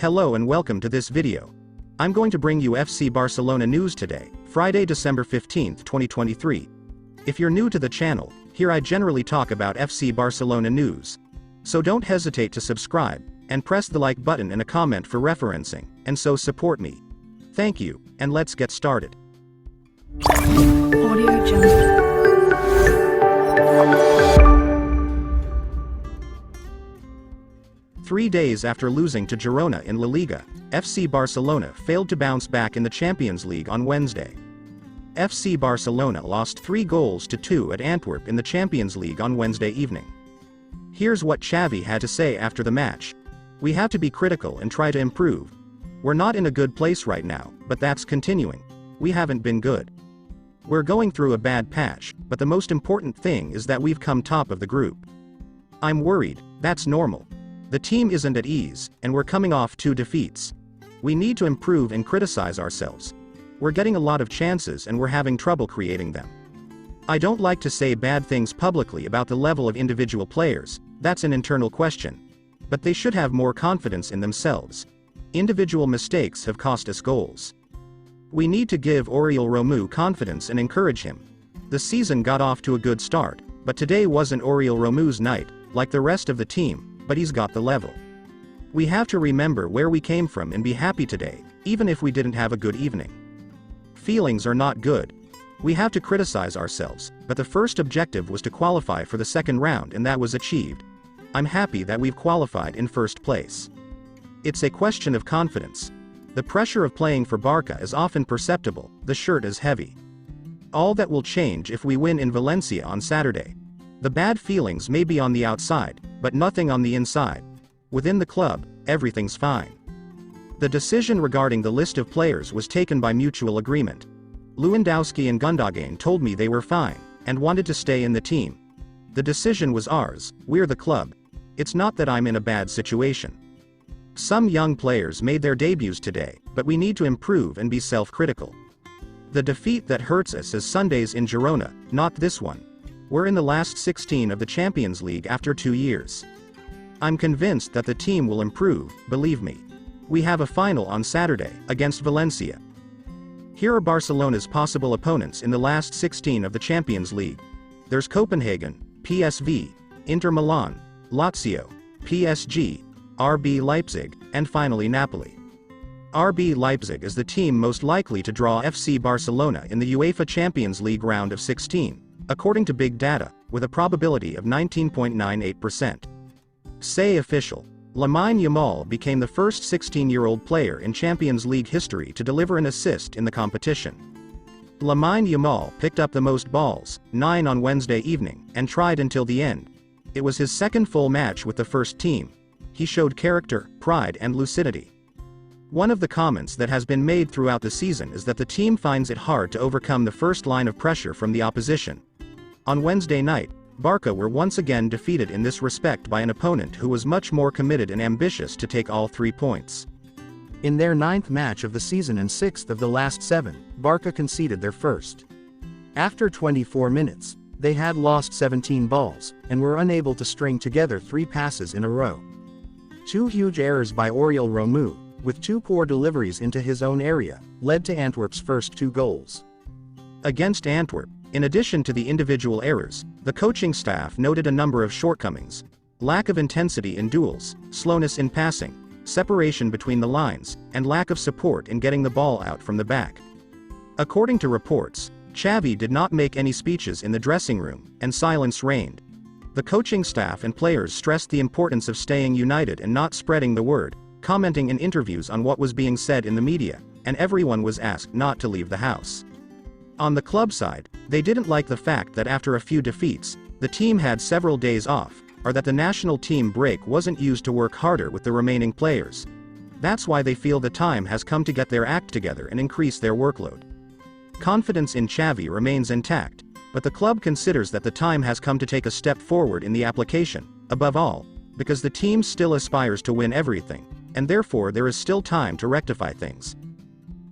Hello and welcome to this video. I'm going to bring you FC Barcelona news today, Friday, December 15, 2023. If you're new to the channel, here I generally talk about FC Barcelona news. So don't hesitate to subscribe, and press the like button and a comment for referencing, and so support me. Thank you, and let's get started. Audio Jungle. 3 days after losing to Girona in La Liga, FC Barcelona failed to bounce back in the Champions League on Wednesday. FC Barcelona lost 3-2 at Antwerp in the Champions League on Wednesday evening. Here's what Xavi had to say after the match. "We have to be critical and try to improve. We're not in a good place right now, but that's continuing. We haven't been good. We're going through a bad patch, but the most important thing is that we've come top of the group. I'm worried, that's normal. The team isn't at ease, and we're coming off 2 defeats. We need to improve and criticize ourselves. We're getting a lot of chances and we're having trouble creating them. I don't like to say bad things publicly about the level of individual players, that's an internal question. But they should have more confidence in themselves. Individual mistakes have cost us goals. We need to give Oriol Romeu confidence and encourage him. The season got off to a good start, but today wasn't Oriol Romeu's night, like the rest of the team, but he's got the level. We have to remember where we came from and be happy today, even if we didn't have a good evening. Feelings are not good. We have to criticize ourselves, but the first objective was to qualify for the second round and that was achieved. I'm happy that we've qualified in first place. It's a question of confidence. The pressure of playing for Barca is often perceptible, the shirt is heavy. All that will change if we win in Valencia on Saturday. The bad feelings may be on the outside, but nothing on the inside. Within the club, everything's fine. The decision regarding the list of players was taken by mutual agreement. Lewandowski and Gundogan told me they were fine, and wanted to stay in the team. The decision was ours, we're the club. It's not that I'm in a bad situation. Some young players made their debuts today, but we need to improve and be self-critical. The defeat that hurts us is Sunday's in Girona, not this one. We're in the last 16 of the Champions League after 2 years. I'm convinced that the team will improve, believe me. We have a final on Saturday, against Valencia. Here are Barcelona's possible opponents in the last 16 of the Champions League. There's Copenhagen, PSV, Inter Milan, Lazio, PSG, RB Leipzig, and finally Napoli. RB Leipzig is the team most likely to draw FC Barcelona in the UEFA Champions League round of 16. According to Big Data, with a probability of 19.98%. Say official. Lamine Yamal became the first 16-year-old player in Champions League history to deliver an assist in the competition. Lamine Yamal picked up the most balls, 9 on Wednesday evening, and tried until the end. It was his second full match with the first team. He showed character, pride and lucidity. One of the comments that has been made throughout the season is that the team finds it hard to overcome the first line of pressure from the opposition. On Wednesday night, Barca were once again defeated in this respect by an opponent who was much more committed and ambitious to take all 3 points. In their 9th match of the season and 6th of the last 7, Barca conceded their first. After 24 minutes, they had lost 17 balls, and were unable to string together 3 passes in a row. 2 huge errors by Oriol Romeu, with 2 poor deliveries into his own area, led to Antwerp's first 2 goals. Against Antwerp, in addition to the individual errors, the coaching staff noted a number of shortcomings: lack of intensity in duels, slowness in passing, separation between the lines, and lack of support in getting the ball out from the back. According to reports, Xavi did not make any speeches in the dressing room, and silence reigned. The coaching staff and players stressed the importance of staying united and not spreading the word, commenting in interviews on what was being said in the media, and everyone was asked not to leave the house. On the club side, they didn't like the fact that after a few defeats, the team had several days off, or that the national team break wasn't used to work harder with the remaining players. That's why they feel the time has come to get their act together and increase their workload. Confidence in Xavi remains intact, but the club considers that the time has come to take a step forward in the application, above all, because the team still aspires to win everything, and therefore there is still time to rectify things.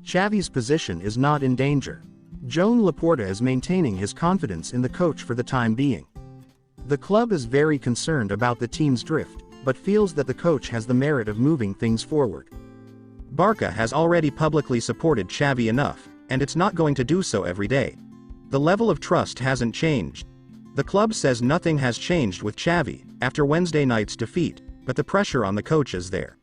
Xavi's position is not in danger. Joan Laporta is maintaining his confidence in the coach for the time being. The club is very concerned about the team's drift, but feels that the coach has the merit of moving things forward. Barca has already publicly supported Xavi enough, and it's not going to do so every day. The level of trust hasn't changed. The club says nothing has changed with Xavi after Wednesday night's defeat, but the pressure on the coach is there.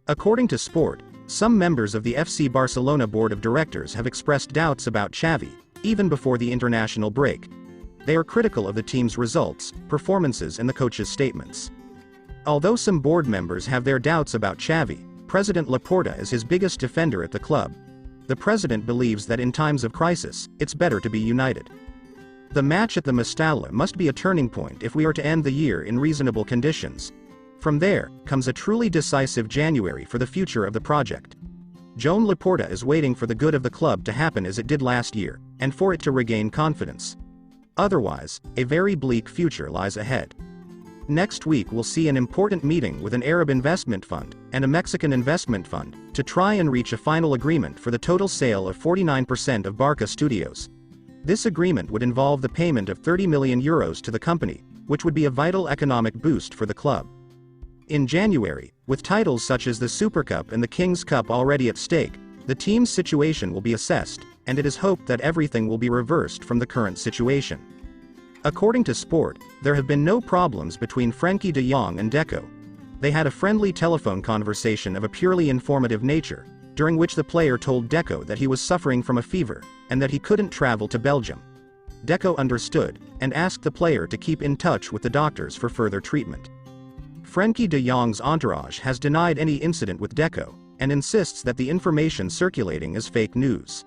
According to Sport, some members of the FC Barcelona board of directors have expressed doubts about Xavi, even before the international break. They are critical of the team's results, performances and the coach's statements. Although some board members have their doubts about Xavi, President Laporta is his biggest defender at the club. The president believes that in times of crisis, it's better to be united. The match at the Mestalla must be a turning point if we are to end the year in reasonable conditions. From there, comes a truly decisive January for the future of the project. Joan Laporta is waiting for the good of the club to happen as it did last year, and for it to regain confidence. Otherwise, a very bleak future lies ahead. Next week we'll see an important meeting with an Arab investment fund and a Mexican investment fund to try and reach a final agreement for the total sale of 49% of Barca Studios. This agreement would involve the payment of €30 million to the company, which would be a vital economic boost for the club. In January, with titles such as the Super Cup and the King's Cup already at stake, the team's situation will be assessed, and it is hoped that everything will be reversed from the current situation. According to Sport, there have been no problems between Frenkie de Jong and Deco. They had a friendly telephone conversation of a purely informative nature, during which the player told Deco that he was suffering from a fever, and that he couldn't travel to Belgium. Deco understood, and asked the player to keep in touch with the doctors for further treatment. Frenkie de Jong's entourage has denied any incident with Deco, and insists that the information circulating is fake news.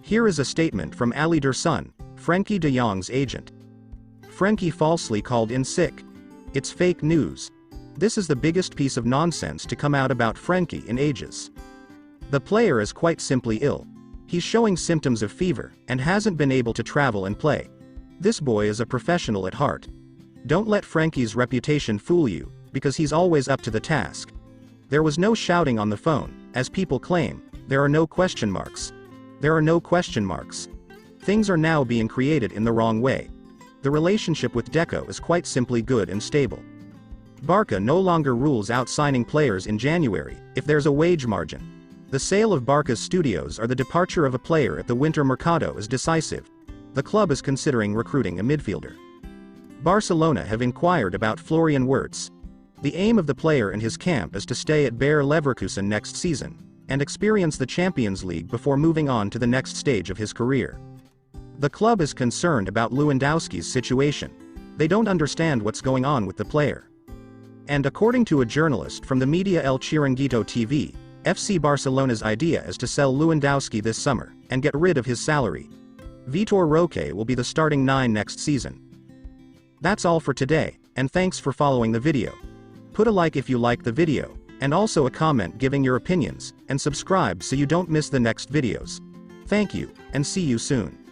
Here is a statement from Ali Dursun, Frenkie de Jong's agent. Frenkie falsely called in sick. It's fake news. This is the biggest piece of nonsense to come out about Frenkie in ages. The player is quite simply ill. He's showing symptoms of fever, and hasn't been able to travel and play. This boy is a professional at heart. Don't let Frenkie's reputation fool you, because he's always up to the task. There was no shouting on the phone, as people claim. There are no question marks. There are no question marks. Things are now being created in the wrong way. The relationship with Deco is quite simply good and stable. Barca no longer rules out signing players in January, if there's a wage margin. The sale of Barca's studios or the departure of a player at the winter mercado is decisive. The club is considering recruiting a midfielder. Barcelona have inquired about Florian Wirtz. The aim of the player and his camp is to stay at Bayer Leverkusen next season, and experience the Champions League before moving on to the next stage of his career. The club is concerned about Lewandowski's situation. They don't understand what's going on with the player. And according to a journalist from the media El Chiringuito TV, FC Barcelona's idea is to sell Lewandowski this summer, and get rid of his salary. Vitor Roque will be the starting 9 next season. That's all for today, and thanks for following the video. Put a like if you like the video, and also a comment giving your opinions, and subscribe so you don't miss the next videos. Thank you, and see you soon.